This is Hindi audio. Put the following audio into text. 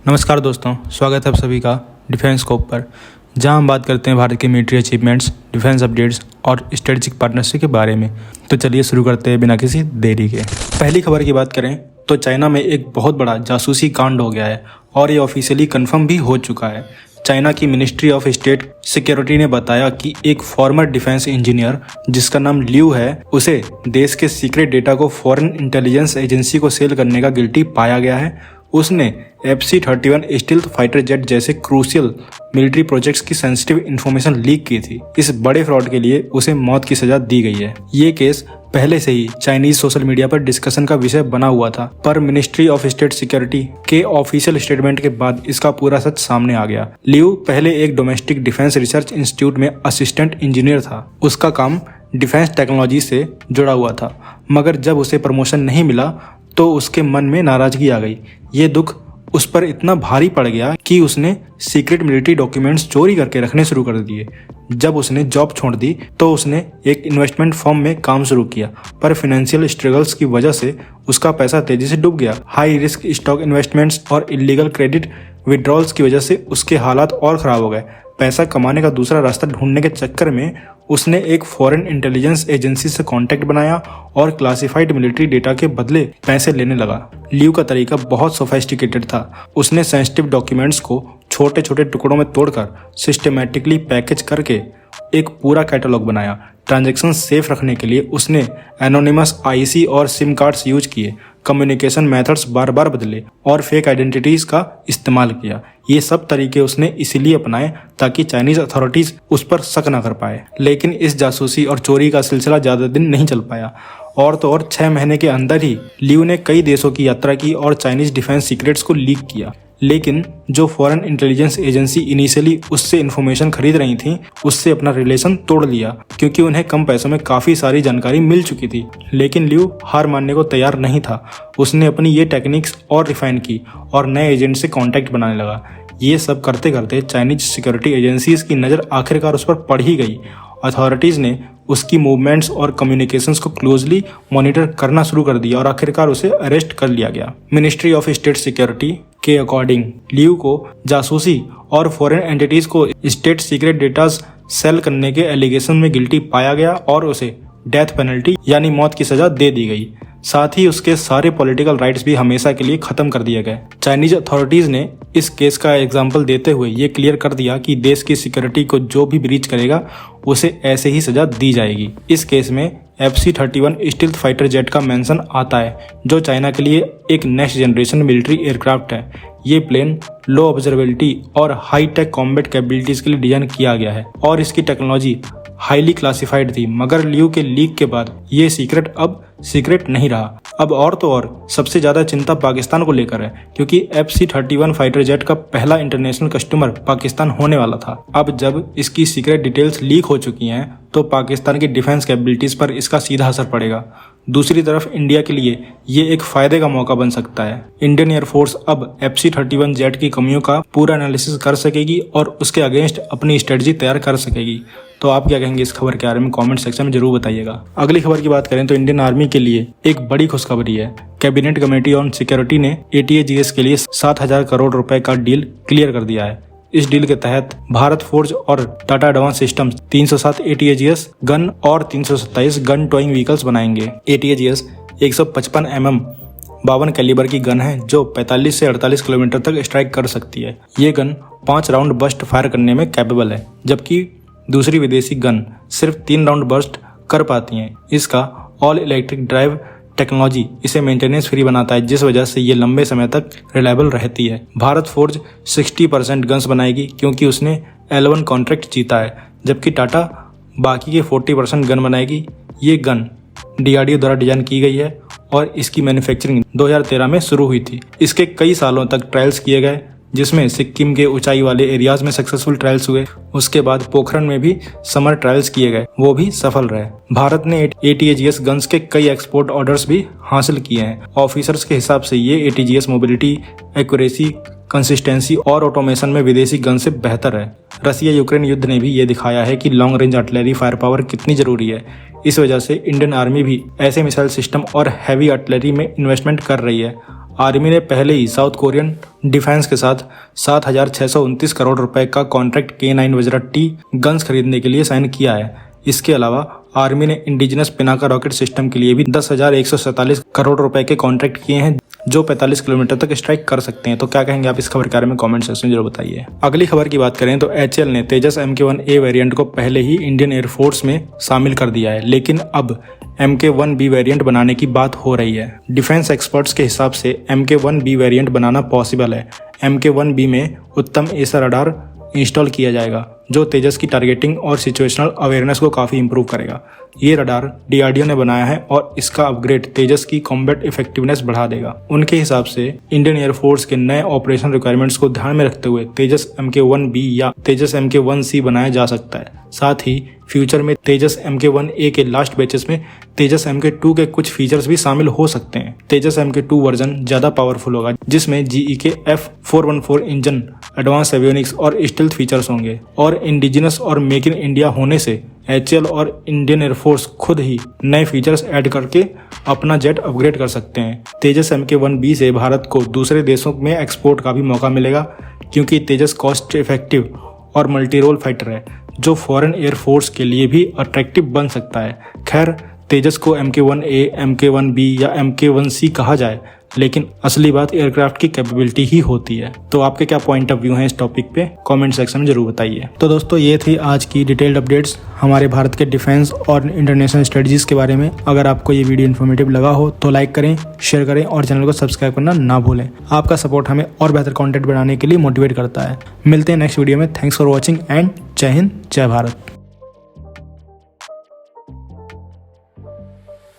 नमस्कार दोस्तों, स्वागत है आप सभी का डिफेंस स्कोप पर, जहां हम बात करते हैं भारत के मिलिट्री अचीवमेंट्स, डिफेंस अपडेट्स और स्ट्रेटेजिक पार्टनरशिप के बारे में। तो चलिए शुरू करते हैं बिना किसी देरी के। पहली खबर की बात करें तो चाइना में एक बहुत बड़ा जासूसी कांड हो गया है और ये ऑफिशियली कंफर्म भी हो चुका है। चाइना की मिनिस्ट्री ऑफ स्टेट सिक्योरिटी ने बताया कि एक फॉर्मर डिफेंस इंजीनियर जिसका नाम लियू है, उसे देश के सीक्रेट डेटा को फॉरेन इंटेलिजेंस एजेंसी को सेल करने का गिल्टी पाया गया है। उसने FC-31 स्टील्थ फाइटर जेट जैसे क्रूशियल मिलिट्री प्रोजेक्ट्स की सेंसिटिव इंफॉर्मेशन लीक की थी। इस बड़े फ्रॉड के लिए उसे मौत की सजा दी गई है। ये केस पहले से ही चाइनीज सोशल मीडिया पर डिस्कशन का विषय बना हुआ था, पर मिनिस्ट्री ऑफ स्टेट सिक्योरिटी के ऑफिशियल स्टेटमेंट के बाद इसका पूरा सच सामने आ गया। लियू पहले एक डोमेस्टिक डिफेंस रिसर्च इंस्टीट्यूट में असिस्टेंट इंजीनियर था। उसका काम डिफेंस टेक्नोलॉजी से जुड़ा हुआ था, मगर जब उसे प्रमोशन नहीं मिला तो उसके मन में नाराजगी आ गई। ये दुख उस पर इतना भारी पड़ गया कि उसने सीक्रेट मिलिट्री डॉक्यूमेंट्स चोरी करके रखने शुरू कर दिए। जब उसने जॉब छोड़ दी तो उसने एक इन्वेस्टमेंट फर्म में काम शुरू किया, पर फाइनेंशियल स्ट्रगल्स की वजह से उसका पैसा तेजी से डूब गया। हाई रिस्क स्टॉक इन्वेस्टमेंट्स और इलीगल क्रेडिट विड्रॉल्स की वजह से उसके हालात और खराब हो गए। पैसा कमाने का दूसरा रास्ता ढूंढने के चक्कर में उसने एक फॉरेन इंटेलिजेंस एजेंसी से कांटेक्ट बनाया और क्लासिफाइड मिलिट्री डेटा के बदले पैसे लेने लगा। लियू का तरीका बहुत सोफिस्टिकेटेड था। उसने सेंसिटिव डॉक्यूमेंट्स को छोटे छोटे टुकड़ों में तोड़कर सिस्टमैटिकली पैकेज करके एक पूरा कैटलॉग बनाया। ट्रांजैक्शन सेफ रखने के लिए उसने एनोनिमस IC और सिम कार्ड्स यूज किए, कम्युनिकेशन मेथड्स बार बार बदले और फेक आइडेंटिटीज का इस्तेमाल किया। ये सब तरीके उसने इसीलिए अपनाए ताकि चाइनीज अथॉरिटीज उस पर शक न कर पाए। लेकिन इस जासूसी और चोरी का सिलसिला ज्यादा दिन नहीं चल पाया और तो और 6 महीने के अंदर ही लियू ने कई देशों की यात्रा की और चाइनीज डिफेंस सीक्रेट्स को लीक किया। लेकिन जो फॉरेन इंटेलिजेंस एजेंसी इनिशियली उससे इन्फॉर्मेशन खरीद रही थी, उससे अपना रिलेशन तोड़ लिया क्योंकि उन्हें कम पैसों में काफी सारी जानकारी मिल चुकी थी। लेकिन लियू हार मानने को तैयार नहीं था। उसने अपनी ये टेक्निक्स और रिफाइन की और नए एजेंट से कांटेक्ट बनाने लगा। ये सब करते करते चाइनीज सिक्योरिटी एजेंसीज की नज़र आखिरकार उस पर पड़ ही गई। अथॉरिटीज ने उसकी मूवमेंट्स और कम्युनिकेशंस को क्लोजली मॉनिटर करना शुरू कर दिया और आखिरकार उसे अरेस्ट कर लिया गया। मिनिस्ट्री ऑफ स्टेट सिक्योरिटी के अकॉर्डिंग लियू को जासूसी और फॉरेन एंटिटीज को स्टेट सीक्रेट डेटाज सेल करने के एलिगेशन में गिल्टी पाया गया और उसे डेथ पेनल्टी यानी मौत की सजा दे दी गई। साथ ही उसके सारे पॉलिटिकल राइट्स भी हमेशा के लिए खत्म कर दिए गए। चाइनीज अथॉरिटीज ने इस केस का एग्जाम्पल देते हुए ये क्लियर कर दिया कि देश की सिक्योरिटी को जो भी ब्रीच करेगा उसे ऐसे ही सजा दी जाएगी। इस केस में FC-31 स्टील्थ फाइटर जेट का मेंशन आता है, जो चाइना के लिए एक नेक्स्ट जनरेशन मिलिट्री एयरक्राफ्ट है। ये प्लेन लो ऑब्जर्वेबिलिटी और हाई टेक कॉम्बैट कैपेबिलिटीज के लिए डिजाइन किया गया है और इसकी टेक्नोलॉजी हाईली क्लासिफाइड थी, मगर लियू के लीक के बाद ये सीक्रेट अब सीक्रेट नहीं रहा। अब और तो और सबसे ज्यादा चिंता पाकिस्तान को लेकर है, क्योंकि FC-31 फाइटर जेट का पहला इंटरनेशनल कस्टमर पाकिस्तान होने वाला था। अब जब इसकी सीक्रेट डिटेल्स लीक हो चुकी हैं तो पाकिस्तान की डिफेंस कैपेबिलिटीज पर इसका सीधा असर पड़ेगा। दूसरी तरफ इंडिया के लिए ये एक फायदे का मौका बन सकता है। इंडियन एयरफोर्स अब FC-31 जेट की कमियों का पूरा एनालिसिस कर सकेगी और उसके अगेंस्ट अपनी स्ट्रेटजी तैयार कर सकेगी। तो आप क्या कहेंगे इस खबर के बारे में कमेंट सेक्शन में जरूर बताइएगा। अगली खबर की बात करें तो इंडियन आर्मी के लिए एक बड़ी खुशखबरी है। कैबिनेट कमेटी ऑन सिक्योरिटी ने ATAGS के लिए 7,000 करोड़ रुपए का डील क्लियर कर दिया है। इस डील के तहत भारत फोर्ज और Tata advance systems 307 ATAGS gun और 327 गन टॉइंग व्हीकल्स बनाएंगे। ATAGS 155 mm 52 कैलिबर की गन है जो 45 से 48 किलोमीटर तक स्ट्राइक कर सकती है। ये गन 5 राउंड बर्स्ट फायर करने में कैपेबल है, जबकि दूसरी विदेशी गन सिर्फ 3 राउंड बर्स्ट कर पाती हैं। इसका ऑल इलेक्ट्रिक ड्राइव टेक्नोलॉजी इसे मेंटेनेंस फ्री बनाता है, जिस वजह से ये लंबे समय तक रिलायबल रहती है। भारत फोर्ज 60% गन्स बनाएगी क्योंकि उसने L1 कॉन्ट्रैक्ट जीता है, जबकि टाटा बाकी के 40% गन बनाएगी। ये गन DRDO द्वारा डिजाइन की गई है और इसकी मैन्युफैक्चरिंग 2013 में शुरू हुई थी। इसके कई सालों तक ट्रायल्स किए गए, जिसमें सिक्किम के ऊंचाई वाले एरियाज में सक्सेसफुल ट्रायल्स हुए। उसके बाद पोखरण में भी समर ट्रायल्स किए गए, वो भी सफल रहे। भारत ने ATAGS गन्स के कई एक्सपोर्ट ऑर्डर्स भी हासिल किए हैं। ऑफिसर्स के हिसाब से ये ATAGS मोबिलिटी, एक्यूरेसी, कंसिस्टेंसी और ऑटोमेशन में विदेशी गन से बेहतर है। रसिया यूक्रेन युद्ध ने भी ये दिखाया है कि long range artillery fire power कितनी जरूरी है। इस वजह से इंडियन आर्मी भी ऐसे मिसाइल सिस्टम और हैवी आर्टिलरी में इन्वेस्टमेंट कर रही है। आर्मी ने पहले ही साउथ कोरियन डिफेंस के साथ 7,629 करोड़ रुपए का contract K9 Vajrata T guns खरीदने के लिए साइन किया है। इसके अलावा आर्मी ने इंडिजिनस पिनाका रॉकेट सिस्टम के लिए भी 10,147 करोड़ रुपए के कॉन्ट्रैक्ट किए हैं, जो 45 किलोमीटर तक स्ट्राइक कर सकते हैं। तो क्या कहेंगे आप इस खबर के बारे में कमेंट सेक्शन में जरूर बताइए। अगली खबर की बात करें तो HAL ने तेजस MK1A वेरिएंट को पहले ही इंडियन एयरफोर्स में शामिल कर दिया है, लेकिन अब MK1B वेरिएंट बनाने की बात हो रही है। डिफेंस एक्सपर्ट्स के हिसाब से MK1B वेरिएंट बनाना पॉसिबल है। MK1B में उत्तम एसर रडार इंस्टॉल किया जाएगा, जो तेजस की टारगेटिंग और सिचुएशनल अवेयरनेस को काफ़ी इंप्रूव करेगा। ये रडार DRDO ने बनाया है और इसका अपग्रेड तेजस की कॉम्बैट इफेक्टिवनेस बढ़ा देगा। उनके हिसाब से इंडियन एयरफोर्स के नए ऑपरेशन रिक्वायरमेंट्स को ध्यान में रखते हुए तेजस MK1B या तेजस MK1C बनाया जा सकता है। साथ ही फ्यूचर में तेजस MK1A के लास्ट बैचेस में तेजस MK2 के कुछ फीचर्स भी शामिल हो सकते हैं। तेजस MK2 वर्जन ज्यादा पावरफुल होगा, जिसमें GE के F414 इंजन, एडवांस एवियोनिक्स और स्टेल्थ फीचर्स होंगे। और इंडिजिनस और मेक इन इंडिया होने से HAL और इंडियन एयरफोर्स खुद ही नए फीचर्स ऐड करके अपना जेट अपग्रेड कर सकते हैं। तेजस MK1B से भारत को दूसरे देशों में एक्सपोर्ट का भी मौका मिलेगा, क्योंकि तेजस कॉस्ट इफेक्टिव और मल्टी रोल फाइटर है, जो फॉरेन एयरफोर्स के लिए भी अट्रैक्टिव बन सकता है। खैर, तेजस को MK1A, MK1B या MK1C कहा जाए, लेकिन असली बात एयरक्राफ्ट की कैपेबिलिटी ही होती है। तो आपके क्या पॉइंट ऑफ व्यू हैं इस टॉपिक पे कमेंट सेक्शन में जरूर बताइए। तो दोस्तों, ये थी आज की डिटेल्ड अपडेट्स हमारे भारत के डिफेंस और इंटरनेशनल स्ट्रेटजीज के बारे में। अगर आपको ये वीडियो इन्फॉर्मेटिव लगा हो तो लाइक करें, शेयर करें और चैनल को सब्सक्राइब करना ना भूलें। आपका सपोर्ट हमें और बेहतर कॉन्टेंट बनाने के लिए मोटिवेट करता है। मिलते हैं नेक्स्ट वीडियो में। थैंक्स फॉर वॉचिंग एंड जय हिंद, जय भारत।